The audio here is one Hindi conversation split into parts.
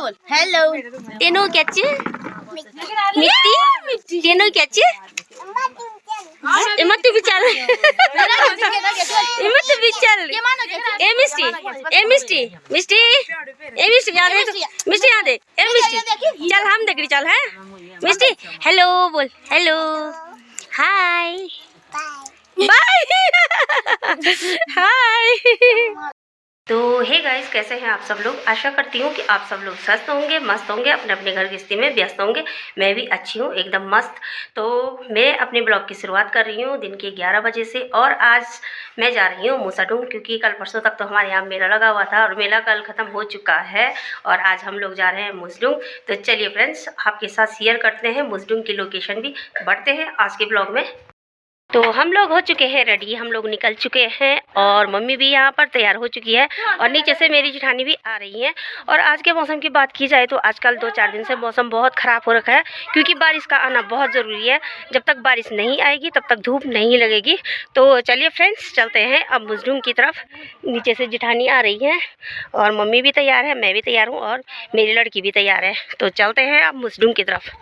बोल हेलो तेनो कैचे मिट्टी तेनो कैचे एमत बिचार एमत बिचार ए मिस्टी ए मिस्टी मिस्टी ए मिस्टी याद है मिस्टी याद है ए मिस्टी चल हम देख रही चल है मिस्टी हेलो बोल हेलो हाय बाय हाय। तो हे गाइस कैसे हैं आप सब लोग। आशा करती हूँ कि आप सब लोग स्वस्थ होंगे, मस्त होंगे, अपने अपने घर गृहस्थी में व्यस्त होंगे। मैं भी अच्छी हूँ, एकदम मस्त। तो मैं अपने ब्लॉग की शुरुआत कर रही हूँ दिन के 11 बजे से और आज मैं जा रही हूँ मूसाडूंग, क्योंकि कल परसों तक तो हमारे यहाँ मेला लगा हुआ था और मेला कल ख़त्म हो चुका है और आज हम लोग जा रहे हैं मूसडूंग। तो चलिए फ्रेंड्स आपके साथ शेयर करते हैं मूसडूंग की लोकेशन भी, बढ़ते हैं आज के ब्लॉग में। तो हम लोग हो चुके हैं रेडी, हम लोग निकल चुके हैं और मम्मी भी यहाँ पर तैयार हो चुकी है और नीचे से मेरी जेठानी भी आ रही है। और आज के मौसम की बात की जाए तो आजकल 2-4 दिन से मौसम बहुत ख़राब हो रखा है, क्योंकि बारिश का आना बहुत ज़रूरी है। जब तक बारिश नहीं आएगी तब तक धूप नहीं लगेगी। तो चलिए फ्रेंड्स चलते हैं अब मूसडूंग की तरफ। नीचे से जेठानी आ रही है और मम्मी भी तैयार है, मैं भी तैयार हूँ और मेरी लड़की भी तैयार है। तो चलते हैं अब मूसडूंग की तरफ।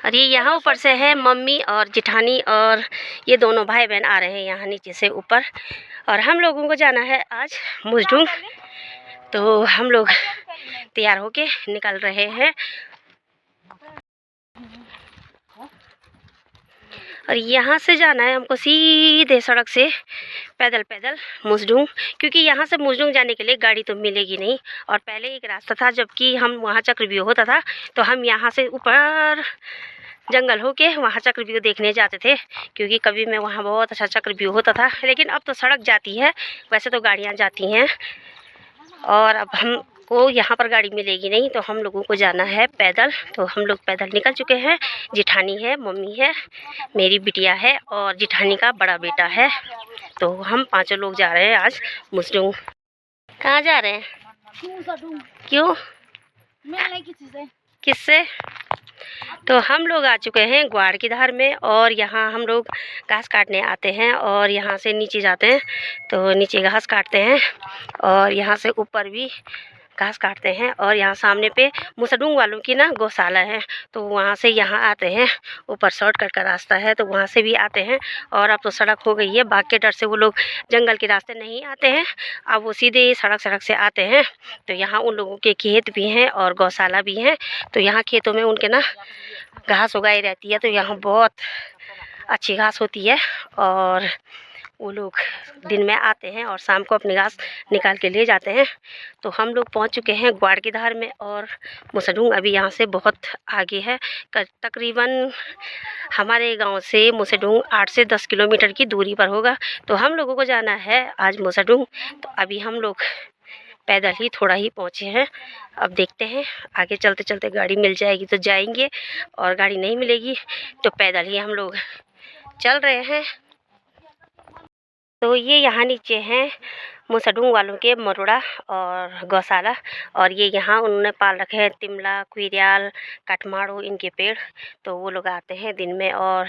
और ये यहाँ ऊपर से है मम्मी और जेठानी और ये दोनों भाई बहन आ रहे हैं यहाँ नीचे से ऊपर। और हम लोगों को जाना है आज मूसडूंग। तो हम लोग तैयार होके निकल रहे हैं और यहाँ से जाना है हमको सीधे सड़क से पैदल पैदल मूसडूंग, क्योंकि यहाँ से मूसडूंग जाने के लिए गाड़ी तो मिलेगी नहीं। और पहले एक रास्ता था, जबकि हम वहाँ चक्रव्यूह होता था तो हम यहाँ से ऊपर जंगल होके वहाँ चक्रव्यूह देखने जाते थे, क्योंकि कभी मैं वहाँ बहुत अच्छा चक्रव्यूह होता था। लेकिन अब तो सड़क जाती है, वैसे तो गाड़ियाँ जाती हैं और अब हमको यहाँ पर गाड़ी मिलेगी नहीं, तो हम लोगों को जाना है पैदल। तो हम लोग पैदल निकल चुके हैं। जेठानी है, मम्मी है, मेरी बिटिया है और जेठानी का बड़ा बेटा है। तो हम 5 लोग जा रहे हैं आज मूसडूंग। कहाँ जा रहे हैं? क्यों? किससे? तो हम लोग आ चुके हैं ग्वाड़ की धार में और यहाँ हम लोग घास काटने आते हैं और यहाँ से नीचे जाते हैं। तो नीचे घास काटते हैं और यहाँ से ऊपर भी घास काटते हैं और यहाँ सामने पे मूसडूंग वालों की ना गौशाला है, तो वहाँ से यहाँ आते हैं। ऊपर शॉर्टकट का रास्ता है तो वहाँ से भी आते हैं। और अब तो सड़क हो गई है, बाग के डर से वो लोग जंगल के रास्ते नहीं आते हैं, अब वो सीधे सड़क से आते हैं। तो यहाँ उन लोगों के खेत भी हैं और गौशाला भी हैं। तो यहाँ खेतों में उनके ना घास उगाई रहती है, तो यहाँ बहुत अच्छी घास होती है और वो लोग दिन में आते हैं और शाम को अपनी घास निकाल के ले जाते हैं। तो हम लोग पहुंच चुके हैं ग्वाड़ की धार में और मूसडूंग अभी यहाँ से बहुत आगे है। तकरीबन हमारे गांव से मूसडूंग 8 से 10 किलोमीटर की दूरी पर होगा। तो हम लोगों को जाना है आज मूसडूंग। तो अभी हम लोग पैदल ही थोड़ा ही पहुँचे हैं, अब देखते हैं आगे चलते चलते गाड़ी मिल जाएगी तो जाएंगे और गाड़ी नहीं मिलेगी तो पैदल ही हम लोग चल रहे हैं। तो ये यहाँ नीचे हैं मूसडूंग वालों के मरोड़ा और गौशाला, और ये यहाँ उन्होंने पाल रखे हैं तिमला, कुरियाल, काठमांडू, इनके पेड़। तो वो लोग आते हैं दिन में और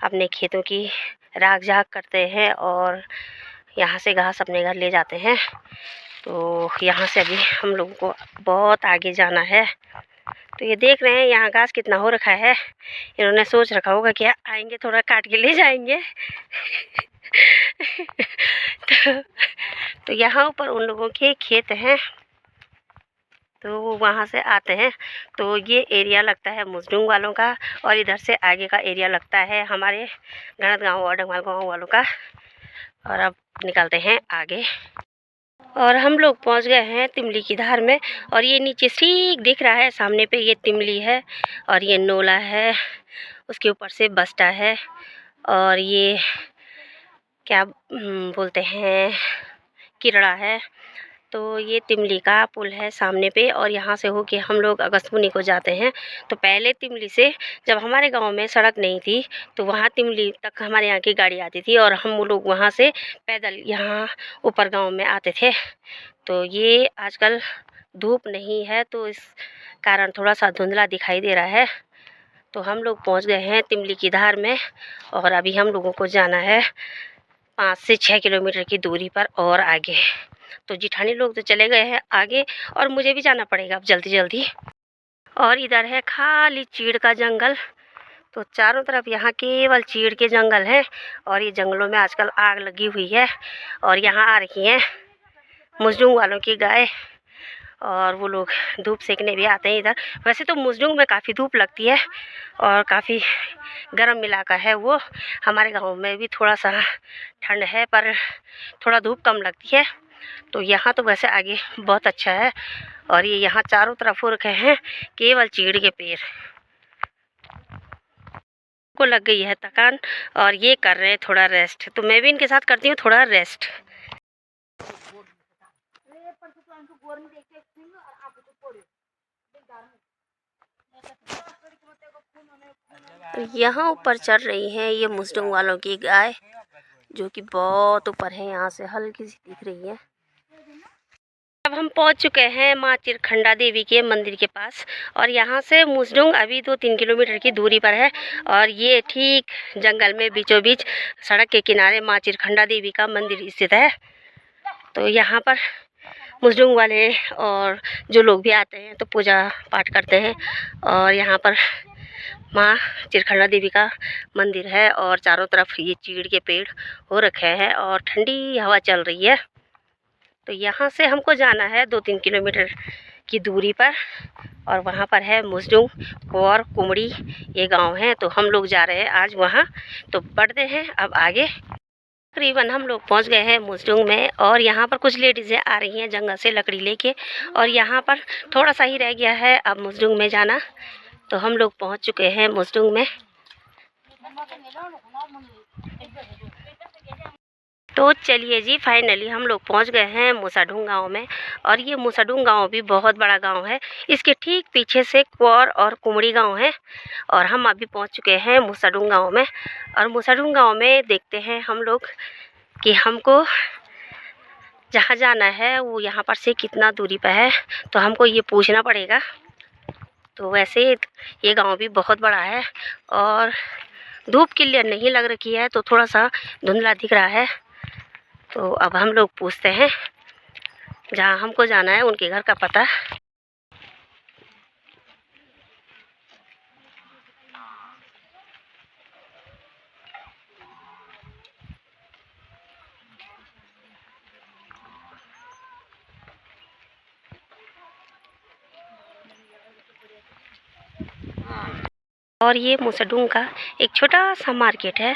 अपने खेतों की राख झाक करते हैं और यहाँ से घास अपने घर ले जाते हैं। तो यहाँ से अभी हम लोगों को बहुत आगे जाना है। तो ये देख रहे हैं यहाँ घास कितना हो रखा है, इन्होंने सोच रखा होगा कि आएंगे थोड़ा काट के ले जाएंगे। तो यहाँ ऊपर उन लोगों के खेत हैं, तो वो वहाँ से आते हैं। तो ये एरिया लगता है मूसडूंग वालों का और इधर से आगे का एरिया लगता है हमारे गणत गाँव और डंगवाल गाँव वालों का। और अब निकलते हैं आगे और हम लोग पहुंच गए हैं तिमली की धार में। और ये नीचे ठीक दिख रहा है सामने पे, ये तिमली है और ये नोला है, उसके ऊपर से बस्ता है और ये क्या बोलते हैं किरड़ा है। तो ये तिमली का पुल है सामने पे और यहाँ से होके हम लोग अगस्त्यमुनि को जाते हैं। तो पहले तिमली से जब हमारे गांव में सड़क नहीं थी तो वहाँ तिमली तक हमारे यहाँ की गाड़ी आती थी और हम लोग वहाँ से पैदल यहाँ ऊपर गांव में आते थे। तो ये आजकल धूप नहीं है तो इस कारण थोड़ा सा धुंधला दिखाई दे रहा है। तो हम लोग पहुँच गए हैं तिमली की धार में और अभी हम लोगों को जाना है 5 से 6 किलोमीटर की दूरी पर और आगे। तो जिठानी लोग तो चले गए हैं आगे और मुझे भी जाना पड़ेगा अब जल्दी जल्दी। और इधर है खाली चीड़ का जंगल, तो चारों तरफ यहाँ केवल चीड़ के जंगल हैं। और ये जंगलों में आजकल आग लगी हुई है और यहाँ आ रही हैं मुजडुंग वालों की गाय, और वो लोग धूप सेकने भी आते हैं इधर। वैसे तो मुजडुंग में काफ़ी धूप लगती है और काफ़ी गर्म इलाका है वो। हमारे गांव में भी थोड़ा सा ठंड है पर थोड़ा धूप कम लगती है। तो यहाँ तो वैसे आगे बहुत अच्छा है। और ये यहाँ चारों तरफ हो रखे हैं केवल चीड़ के पेड़। को लग गई है थकान और ये कर रहे हैं थोड़ा रेस्ट, तो मैं भी इनके साथ करती हूँ थोड़ा रेस्ट। यहाँ ऊपर चढ़ रही हैं ये मुस्लिम वालों की गाय, जो कि बहुत ऊपर है, यहाँ से हल्की सी दिख रही है। अब हम पहुंच चुके हैं माँ चिरखंडा देवी के मंदिर के पास, और यहाँ से मुजडुंग अभी 2-3 किलोमीटर की दूरी पर है। और ये ठीक जंगल में बीचों बीच सड़क के किनारे माँ चिरखंडा देवी का मंदिर स्थित है। तो यहाँ पर मुजडुंग वाले और जो लोग भी आते हैं तो पूजा पाठ करते हैं। और यहाँ पर माँ चिरखंडा देवी का मंदिर है और चारों तरफ ये चीड़ के पेड़ हो रखे हैं और ठंडी हवा चल रही है। तो यहाँ से हमको जाना है 2-3 किलोमीटर की दूरी पर, और वहाँ पर है मुजडुंग और कुमड़ी ये गांव हैं। तो हम लोग जा रहे हैं आज वहाँ, तो बढ़ते हैं अब आगे। तकरीबन हम लोग पहुँच गए हैं मुजडुंग में, और यहाँ पर कुछ लेडीज़ें आ रही हैं जंगल से लकड़ी लेके, और यहाँ पर थोड़ा सा ही रह गया है अब मुजडुंग में जाना। तो हम लोग पहुँच चुके हैं मुजडुंग में। तो चलिए जी, फाइनली हम लोग पहुंच गए हैं मूसाढूंग गांव में। और ये मूसाढूंग गांव भी बहुत बड़ा गांव है, इसके ठीक पीछे से क्वार और कुमड़ी गांव है। और हम अभी पहुंच चुके हैं मूसाढूंग गांव में। और मूसाढूंग गांव में देखते हैं हम लोग कि हमको जहाँ जाना है वो यहाँ पर से कितना दूरी पर है, तो हमको ये पूछना पड़ेगा। तो वैसे ये गाँव भी बहुत बड़ा है और धूप क्लियर नहीं लग रखी है, तो थोड़ा सा धुंधला दिख रहा है। तो अब हम लोग पूछते हैं जहाँ हमको जाना है उनके घर का पता। और ये मूसाढूंग का एक छोटा सा मार्केट है,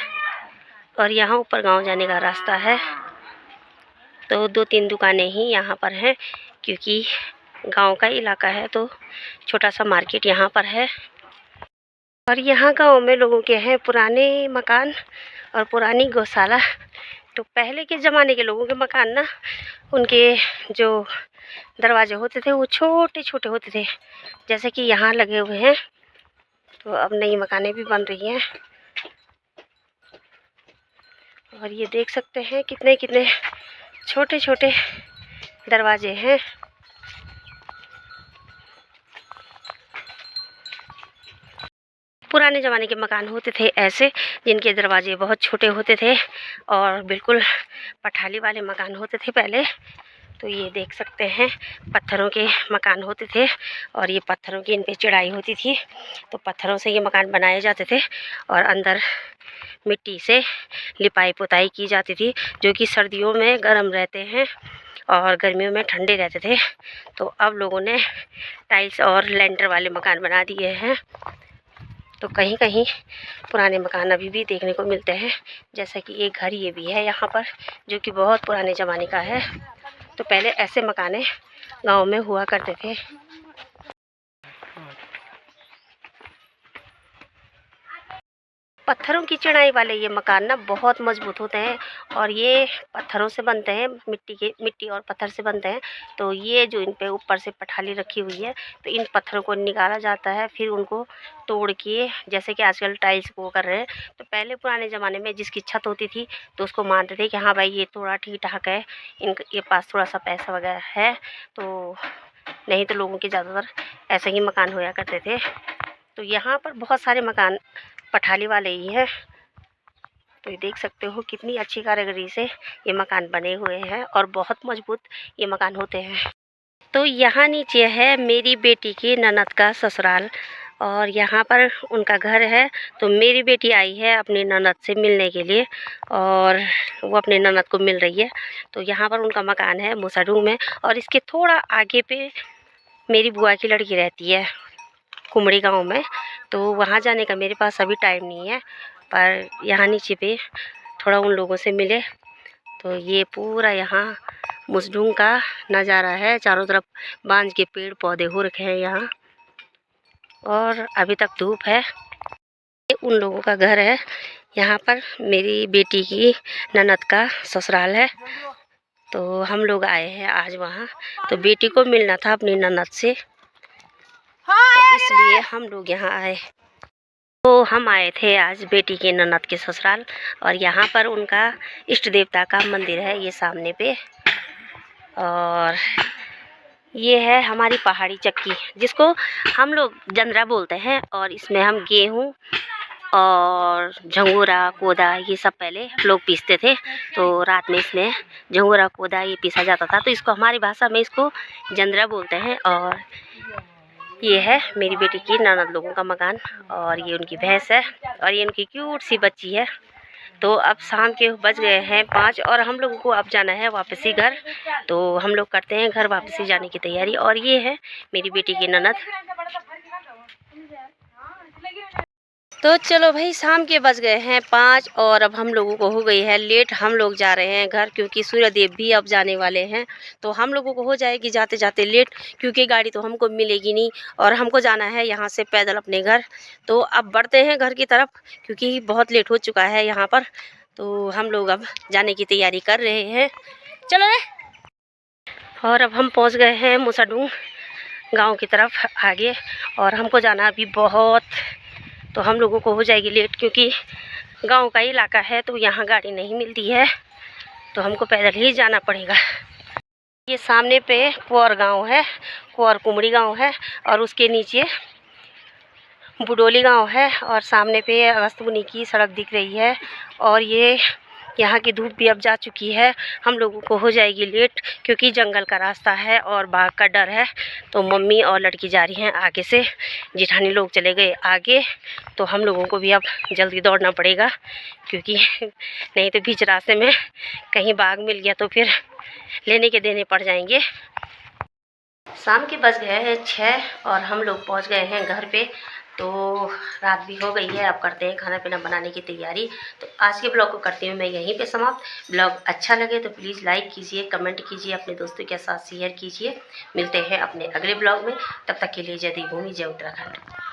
और यहाँ ऊपर गांव जाने का रास्ता है। तो 2-3 दुकानें ही यहाँ पर हैं, क्योंकि गांव का इलाका है, तो छोटा सा मार्केट यहाँ पर है। और यहाँ गांव में लोगों के हैं पुराने मकान और पुरानी गौशाला। तो पहले के ज़माने के लोगों के मकान ना, उनके जो दरवाजे होते थे वो छोटे छोटे होते थे, जैसे कि यहाँ लगे हुए हैं। तो अब नई मकानें भी बन रही हैं, और ये देख सकते हैं कितने कितने छोटे छोटे दरवाजे हैं। पुराने ज़माने के मकान होते थे ऐसे, जिनके दरवाजे बहुत छोटे होते थे और बिल्कुल पठाली वाले मकान होते थे पहले। तो ये देख सकते हैं पत्थरों के मकान होते थे, और ये पत्थरों की इन पे चढ़ाई होती थी। तो पत्थरों से ये मकान बनाए जाते थे और अंदर मिट्टी से लिपाई पुताई की जाती थी, जो कि सर्दियों में गर्म रहते हैं और गर्मियों में ठंडे रहते थे। तो अब लोगों ने टाइल्स और लेंटर वाले मकान बना दिए हैं। तो कहीं कहीं पुराने मकान अभी भी देखने को मिलते हैं, जैसा कि एक घर ये भी है यहाँ पर, जो कि बहुत पुराने ज़माने का है। तो पहले ऐसे मकाने गांव में हुआ करते थे। पत्थरों की चढ़ाई वाले ये मकान ना बहुत मजबूत होते हैं, और ये पत्थरों से बनते हैं, मिट्टी और पत्थर से बनते हैं। तो ये जो इन पे ऊपर से पठाली रखी हुई है, तो इन पत्थरों को निकाला जाता है, फिर उनको तोड़ के, जैसे कि आजकल टाइल्स को कर रहे हैं। तो पहले पुराने ज़माने में जिसकी छत होती थी तो उसको मानते थे कि हाँ भाई ये थोड़ा ठीक ठाक है, इनके पास थोड़ा सा पैसा वगैरह है। तो नहीं तो लोगों के ज़्यादातर ऐसे ही मकान होया करते थे। तो यहाँ पर बहुत सारे मकान पठाली वाले ही है। तो ये देख सकते हो कितनी अच्छी कारीगरी से ये मकान बने हुए हैं और बहुत मजबूत ये मकान होते हैं। तो यहाँ नीचे है मेरी बेटी की ननद का ससुराल और यहाँ पर उनका घर है। तो मेरी बेटी आई है अपनी ननद से मिलने के लिए और वो अपनी ननद को मिल रही है। तो यहाँ पर उनका मकान है मूसाडूंग में और इसके थोड़ा आगे पे मेरी बुआ की लड़की रहती है कुमड़ी गांव में। तो वहाँ जाने का मेरे पास अभी टाइम नहीं है, पर यहाँ नीचे पे थोड़ा उन लोगों से मिले। तो ये पूरा यहाँ मूसडूंग का नज़ारा है, चारों तरफ बांज के पेड़ पौधे हो रखे हैं यहाँ और अभी तक धूप है। ये उन लोगों का घर है, यहाँ पर मेरी बेटी की ननद का ससुराल है। तो हम लोग आए हैं आज वहाँ, तो बेटी को मिलना था अपनी ननद से, तो इसलिए हम लोग यहाँ आए। तो हम आए थे आज बेटी के ननद के ससुराल और यहाँ पर उनका इष्ट देवता का मंदिर है ये सामने पे। और ये है हमारी पहाड़ी चक्की जिसको हम लोग जंदरा बोलते हैं और इसमें हम गेहूँ और झंगोरा कोदा ये सब पहले लोग पीसते थे। तो रात में इसमें झंगोरा कोदा ये पीसा जाता था, तो इसको हमारी भाषा में इसको जंदरा बोलते हैं। और ये है मेरी बेटी की ननद लोगों का मकान और ये उनकी भैंस है और ये उनकी क्यूट सी बच्ची है। तो अब शाम के बज गए हैं 5 और हम लोगों को अब जाना है वापसी घर। तो हम लोग करते हैं घर वापसी जाने की तैयारी। और ये है मेरी बेटी की ननद। तो चलो भाई, शाम के बज गए हैं 5 और अब हम लोगों को हो गई है लेट। हम लोग जा रहे हैं घर क्योंकि सूर्यदेव भी अब जाने वाले हैं। तो हम लोगों को हो जाएगी जाते जाते लेट, क्योंकि गाड़ी तो हमको मिलेगी नहीं और हमको जाना है यहाँ से पैदल अपने घर। तो अब बढ़ते हैं घर की तरफ क्योंकि बहुत लेट हो चुका है यहाँ पर। तो हम लोग अब जाने की तैयारी कर रहे हैं, चलो रे। और अब हम पहुँच गए हैं मूसाडूंग गाँव की तरफ आगे और हमको जाना अभी बहुत। तो हम लोगों को हो जाएगी लेट क्योंकि गांव का इलाका है तो यहाँ गाड़ी नहीं मिलती है, तो हमको पैदल ही जाना पड़ेगा। ये सामने पे कुंवर गांव है, कुंवर कुमड़ी गांव है और उसके नीचे बुडोली गांव है और सामने पे अगस्तमुनि की सड़क दिख रही है। और ये यहाँ की धूप भी अब जा चुकी है, हम लोगों को हो जाएगी लेट क्योंकि जंगल का रास्ता है और बाघ का डर है। तो मम्मी और लड़की जा रही हैं आगे से, जेठानी लोग चले गए आगे। तो हम लोगों को भी अब जल्दी दौड़ना पड़ेगा क्योंकि नहीं तो बीच रास्ते में कहीं बाघ मिल गया तो फिर लेने के देने पड़ जाएंगे। शाम के बज गए हैं 6 और हम लोग पहुँच गए हैं घर पे। तो रात भी हो गई है, अब करते हैं खाना पीना बनाने की तैयारी। तो आज के ब्लॉग को करती हूँ मैं यहीं पे समाप्त। ब्लॉग अच्छा लगे तो प्लीज़ लाइक कीजिए, कमेंट कीजिए, अपने दोस्तों के साथ शेयर कीजिए। मिलते हैं अपने अगले ब्लॉग में, तब तक के लिए जय देवभूमि जय उत्तराखंड।